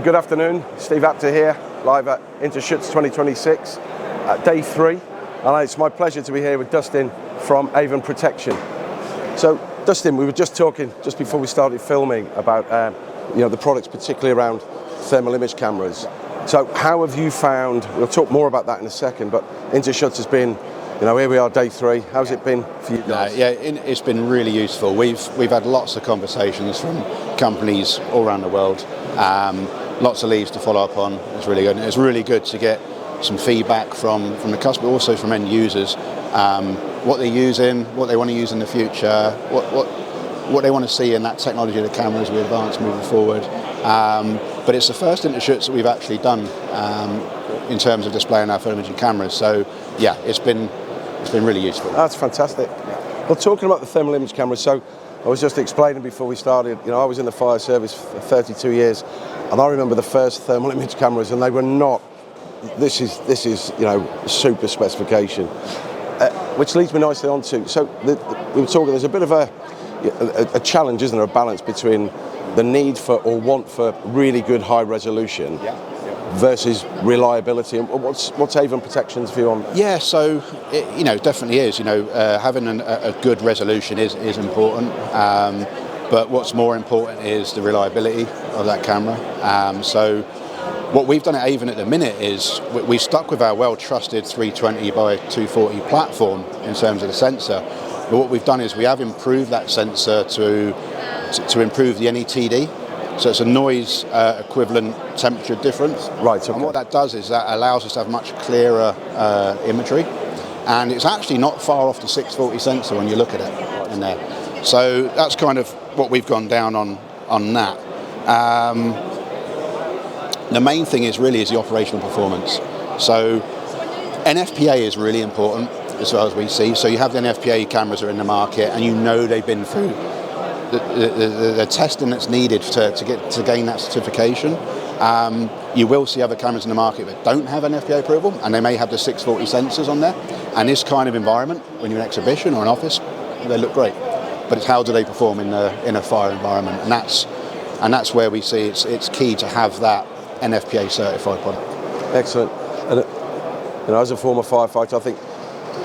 Good afternoon, Steve Apter here, live at Interschutz 2026, day 3. And it's my pleasure to be here with Dustin from Avon Protection. So, Dustin, we were just talking, just before we started filming, about the products, particularly around thermal image cameras. So how have you found, we'll talk more about that in a second, but Interschutz has been, here we are, day 3. How's it been for you guys? It's been really useful. We've had lots of conversations from companies all around the world. Lots of leads to follow up on. It's really good. And it's really good to get some feedback from the customer, also from end users, what they're using, what they want to use in the future, what they want to see in that technology of the camera as we advance moving forward. But it's the first Interschutz that we've actually done in terms of displaying our thermal imaging cameras. So yeah, it's been really useful. That's fantastic. Well, talking about the thermal image cameras, so I was just explaining before we started, I was in the fire service for 32 years, and I remember the first thermal image cameras, and they were not, this is super specification, which leads me nicely on to, so we were talking, there's a bit of a challenge, isn't there, a balance between the need for or want for really good high resolution versus reliability. And what's Avon Protection's view on that? Yeah, so it definitely is. Having a good resolution is important, but what's more important is the reliability of that camera. So what we've done at Avon at the minute is we stuck with our well-trusted 320 by 240 platform in terms of the sensor. But what we've done is we have improved that sensor to improve the NETD. So it's a noise equivalent temperature difference. Right, okay. And what that does is that allows us to have much clearer imagery. And it's actually not far off the 640 sensor when you look at it in there. So that's kind of what we've gone down on that. The main thing is the operational performance. So NFPA is really important as far as we see. So you have the NFPA cameras that are in the market, and they've been through the testing that's needed to gain that certification. You will see other cameras in the market that don't have NFPA approval, and they may have the 640 sensors on there. And this kind of environment, when you're in an exhibition or an office, they look great. But it's how do they perform in a fire environment, and that's where we see it's key to have that NFPA certified product. Excellent. And as a former firefighter, I think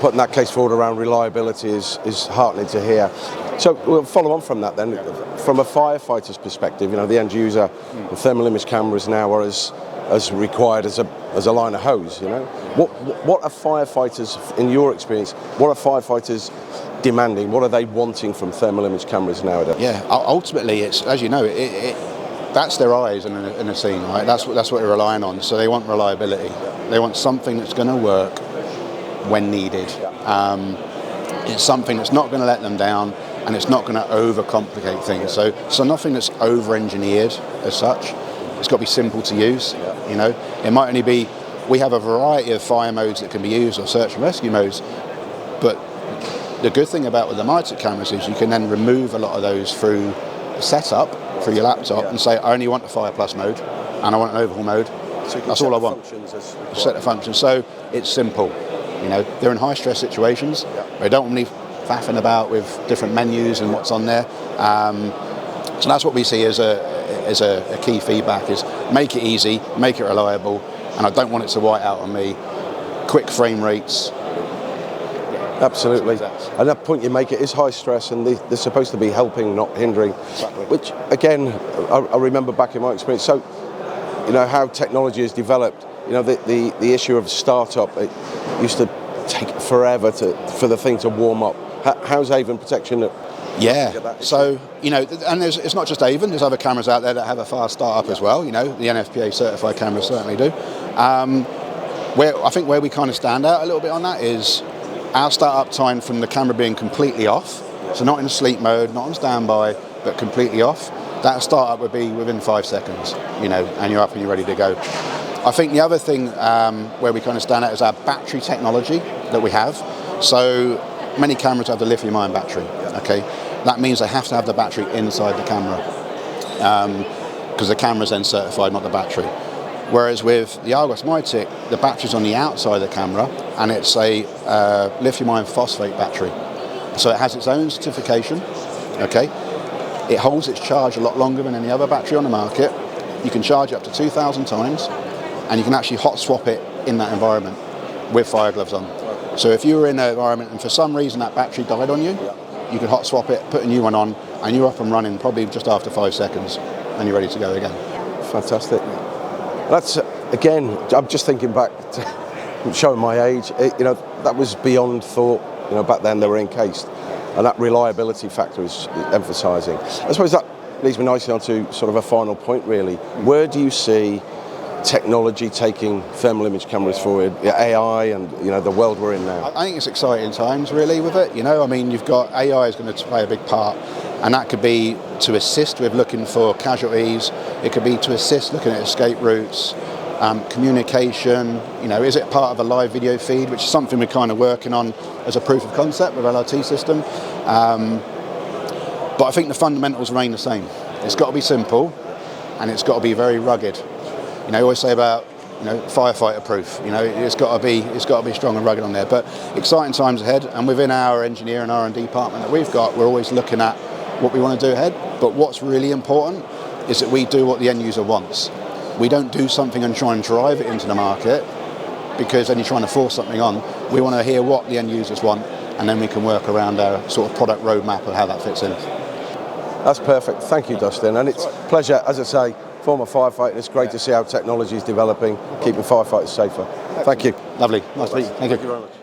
putting that case forward around reliability is heartening to hear. So we'll follow on from that then. From a firefighter's perspective, the end user, the thermal image cameras now are as required as a line of hose. What are firefighters, in your experience, what are firefighters demanding? What are they wanting from thermal image cameras nowadays? Yeah, ultimately, it's, as you know, that's their eyes in a scene, right? That's what they're relying on. So they want reliability. They want something that's going to work when needed. It's something that's not going to let them down, and it's not going to overcomplicate things. So nothing that's over-engineered as such. It's got to be simple to use. It might only be, we have a variety of fire modes that can be used, or search and rescue modes, but the good thing about with the MITEC cameras is you can then remove a lot of those through setup, through your laptop, and say, I only want the Fire Plus mode, and I want an overhaul mode. So that's all I want. Set the functions. So it's simple. They're in high stress situations. They don't want me faffing about with different menus and what's on there. So that's what we see as a key feedback, is make it easy, make it reliable, and I don't want it to white out on me. Quick frame rates. Absolutely. And that point you make, it is high stress, and they're supposed to be helping, not hindering. Exactly. Which, again, I remember back in my experience, so, how technology has developed, the issue of startup, it used to take forever for the thing to warm up. How's Avon Protection? Yeah, so, and it's not just Avon, there's other cameras out there that have a fast startup as well, the NFPA certified cameras certainly do. I think where we kind of stand out a little bit on that is our startup time from the camera being completely off, so not in sleep mode, not on standby, but completely off. That startup would be within 5 seconds, and you're up and you're ready to go. I think the other thing where we kind of stand out is our battery technology that we have. So many cameras have the lithium-ion battery. Okay, that means they have to have the battery inside the camera because the camera's then certified, not the battery. Whereas with the Argos MITEC, the battery's on the outside of the camera, and it's a lithium-ion phosphate battery. So it has its own certification. Okay, it holds its charge a lot longer than any other battery on the market. You can charge it up to 2,000 times, and you can actually hot swap it in that environment with fire gloves on. So if you were in an environment and for some reason that battery died on you, you can hot swap it, put a new one on, and you're up and running probably just after 5 seconds, and you're ready to go again. Fantastic. That's, again, I'm just thinking back to showing my age, that was beyond thought. Back then they were encased, and that reliability factor is emphasising. I suppose that leads me nicely on to sort of a final point, really. Where do you see technology taking thermal image cameras forward, AI and the world we're in now? I think it's exciting times really with it. You've got AI is going to play a big part, and that could be to assist with looking for casualties. It could be to assist looking at escape routes, communication. Is it part of a live video feed, which is something we're kind of working on as a proof of concept with LRT system. But I think the fundamentals remain the same. It's got to be simple, and it's got to be very rugged. I always say about firefighter proof. It's got to be strong and rugged on there. But exciting times ahead, and within our engineer and R&D department that we've got, we're always looking at what we want to do ahead. But what's really important is that we do what the end user wants. We don't do something and try and drive it into the market, because then you're trying to force something on. We want to hear what the end users want, and then we can work around our sort of product roadmap of how that fits in. That's perfect. Thank you, Dustin. And it's a pleasure, as I say, former firefighter. It's great to see how technology is developing, keeping firefighters safer. Thank you. Lovely. Nice to meet you. Thank you Thank you very much.